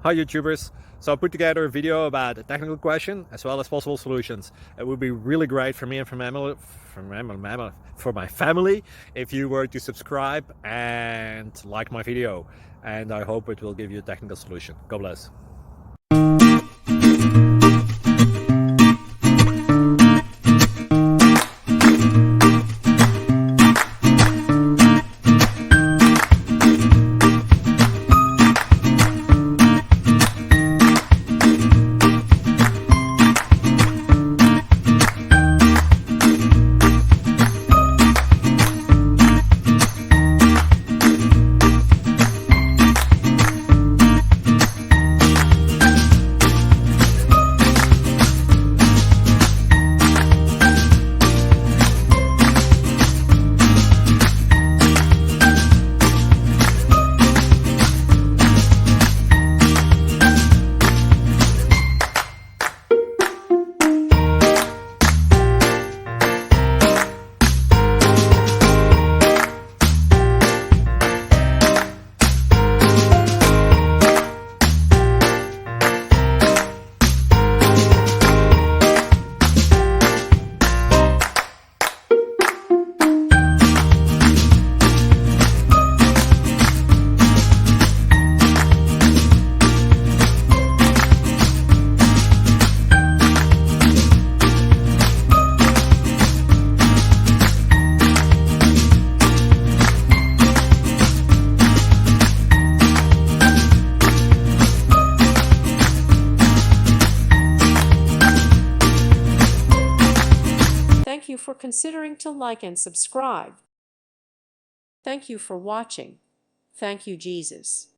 Hi YouTubers! So I put together a video about a technical question as well as possible solutions. It would be really great for me and for my family if you were to subscribe and like my video, and I hope it will give you a technical solution. God bless. Thank you for considering to like and subscribe. Thank you for watching. Thank you, Jesus.